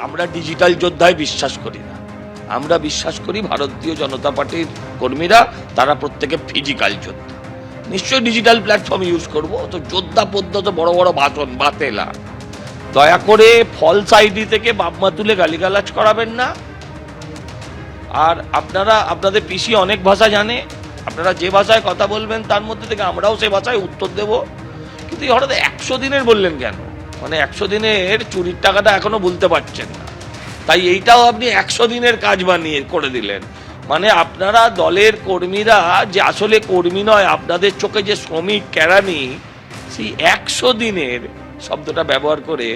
আমরা ডিজিটাল যোদ্ধায় বিশ্বাস করি না, আমরা বিশ্বাস করি ভারতীয় জনতা পার্টির কর্মীরা তারা প্রত্যেকে ফিজিক্যাল যোদ্ধা। নিশ্চয়ই ডিজিটাল প্ল্যাটফর্ম ইউজ করব, তো যোদ্ধা পদ্ধত বড় বড় ভাষণ বাতেলা, দয়া করে ফলস আইডি থেকে বাপমা তুলে গালিগালাজ করাবেন না। আর আপনারা আপনাদের পিসি অনেক ভাষা জানে, আপনারা যে ভাষায় কথা বলবেন তার মধ্যে থেকে আমরাও সে ভাষায় উত্তর দেব। কিন্তু হঠাৎ 100 দিনের বললেন কেন? মানে 100 দিনের চুরির টাকাটা এখনো বলতে পারছেন না, তাই এইটাও আপনি 100 দিনের কাজ বানিয়ে করে দিলেন। মানে আপনারা দলের কর্মীরা যে আসলে কর্মী নয়, আপনাদের চোখে যে শ্রমিক কেরানি, সেই 100 দিনের শব্দটা ব্যবহার করে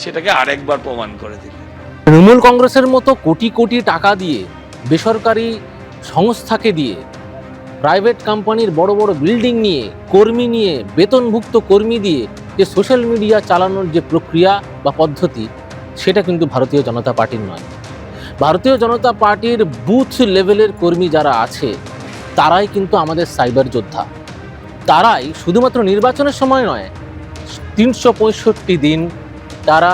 সেটাকে আরেকবার প্রমাণ করে দিলেন। তৃণমূল কংগ্রেসের মতো কোটি কোটি টাকা দিয়ে, বেসরকারি সংস্থাকে দিয়ে, প্রাইভেট কোম্পানির বড় বড় বিল্ডিং নিয়ে, কর্মী নিয়ে, বেতনভুক্ত কর্মী দিয়ে যে সোশ্যাল মিডিয়া চালানোর যে প্রক্রিয়া বা পদ্ধতি, সেটা কিন্তু ভারতীয় জনতা পার্টির নয়। ভারতীয় জনতা পার্টির বুথ লেভেলের কর্মী যারা আছে তারাই কিন্তু আমাদের সাইবার যোদ্ধা। তারাই শুধুমাত্র নির্বাচনের সময় নয়, 365 দিন তারা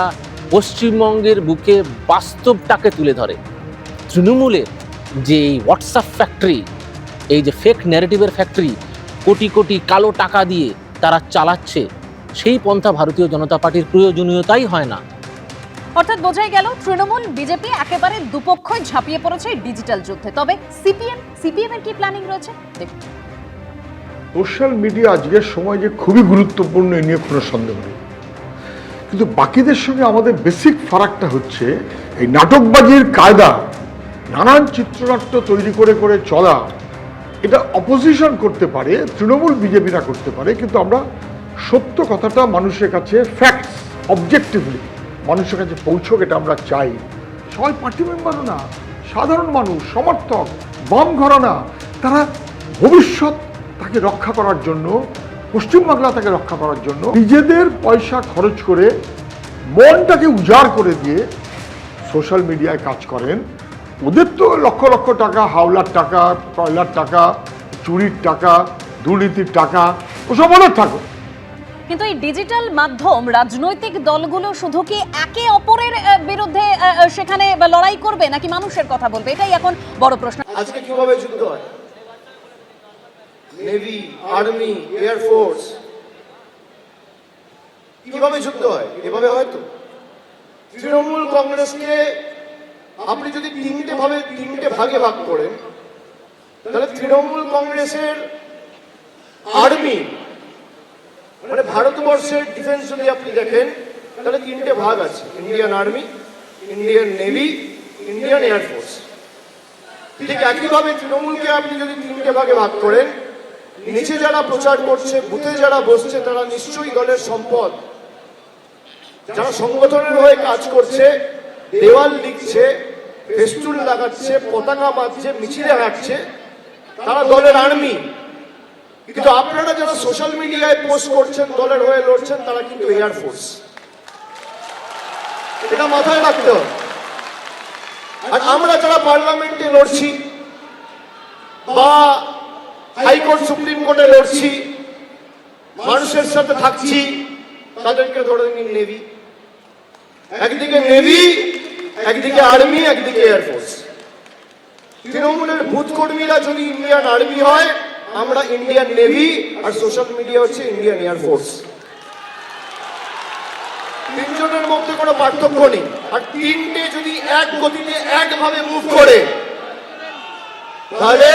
পশ্চিমবঙ্গের বুকে বাস্তবটাকে তুলে ধরে। তৃণমূলের যে এই হোয়াটসঅ্যাপ ফ্যাক্টরি, এই যে ফেক ন্যারেটিভের ফ্যাক্টরি, কোটি কোটি কালো টাকা দিয়ে তারা চালাচ্ছে, সেই পন্থা ভারতীয় জনতা পার্টির প্রয়োজনীয়তাই হয় না। অর্থাৎ বোঝাই গেল তৃণমূল বিজেপি একেবারে দুপক্ষই ঝাঁপিয়ে পড়েছে ডিজিটাল যুদ্ধে। তবে সিপিএম এর কি প্ল্যানিং রয়েছে দেখুন। সোশ্যাল মিডিয়া আজকের সময় যে খুবই গুরুত্বপূর্ণ, এ নিয়ে কোনো সন্দেহ নেই। কিন্তু বাকিদের সঙ্গে আমাদের বেসিক ফারাকটা হচ্ছে এই নাটকবাজির কায়দা, নানান চিত্রনাট্য তৈরি করে করে চলা। এটা অপোজিশন করতে পারে, তৃণমূল বিজেপিরা করতে পারে, কিন্তু আমরা সত্য কথাটা মানুষের কাছে, ফ্যাক্টস অবজেক্টিভলি মানুষের কাছে পৌঁছক, এটা আমরা চাই। সবাই পার্টি মেম্বারও না, সাধারণ মানুষ, সমর্থক, বাম ঘরানা, তারা ভবিষ্যৎ তাকে রক্ষা করার জন্য, পশ্চিমবাংলা তাকে রক্ষা করার জন্য নিজেদের পয়সা খরচ করে, মনটাকে উজাড় করে দিয়ে সোশ্যাল মিডিয়ায় কাজ করেন। ওদের তো লক্ষ লক্ষ টাকা, হাওলার টাকা, কয়লার টাকা, চুরির টাকা, দুর্নীতির টাকা, ওসব অনেক থাকো। কিন্তু এই ডিজিটাল মাধ্যম রাজনৈতিক দলগুলো শুধু কি একে অপরের বিরুদ্ধে সেখানে লড়াই করবে নাকি মানুষের কথা বলবে, এটাই এখন বড় প্রশ্ন। আজকে কিভাবে যুদ্ধ হয়? নেভি, আর্মি, এয়ারফোর্স, কিভাবে যুদ্ধ হয়? এভাবে হয়তো তৃণমূল কংগ্রেসকে আপনি যদি তিনটে ভাগে ভাগ করেন, তাহলে তৃণমূল কংগ্রেসের আর্মি, মানে ভারতবর্ষের ডিফেন্স যদি আপনি দেখেন, তাহলে তিনটে ভাগ আছে: Indian army, Indian navy, Indian air force. ঠিক একইভাবে তৃণমূলকে আপনি যদি তিনটে ভাগে ভাগ করেন, নিচে যারা প্রচার করছে, বুথে যারা বসছে, তারা নিশ্চয়ই দলের সম্পদ। যারা সংগঠনের হয়ে কাজ করছে, দেওয়াল লিখছে, ফেস্টুন লাগাচ্ছে, পতাকা বাঁধছে, মিছিলে হাঁটছে, তারা দলের আর্মি। কিন্তু আপনারা যারা সোশ্যাল মিডিয়ায় পোস্ট করছেন, দলের হয়ে লড়ছেন, তারা কিন্তু এয়ারফোর্স। এটা মাথায় রাখতে হবে। আর আমরা যারা পার্লামেন্টে লড়ছি বা হাইকোর্ট, সুপ্রিম কোর্টে লড়ছি, মানুষের সাথে থাকছি, তাদেরকে ধরে নিন নেভি। একদিকে নেভি, একদিকে আর্মি, একদিকে এয়ারফোর্স। তৃণমূলের বুথ কর্মীরা যদি ইন্ডিয়ান আর্মি হয়, আমরা ইন্ডিয়ান নেভি, আর সোশ্যাল মিডিয়া হচ্ছে ইন্ডিয়ান এয়ারফোর্স। তিনজনের মধ্যে কোনো পার্থক্য নেই। আর তিনটে যদি এক গতিতে একভাবে মুভ করে, তাহলে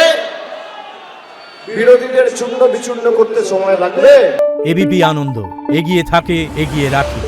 বিরোধীদের চূর্ণ বিচূর্ণ করতে সময় লাগবে। এবিপি আনন্দ, এগিয়ে থাকে, এগিয়ে রাখে।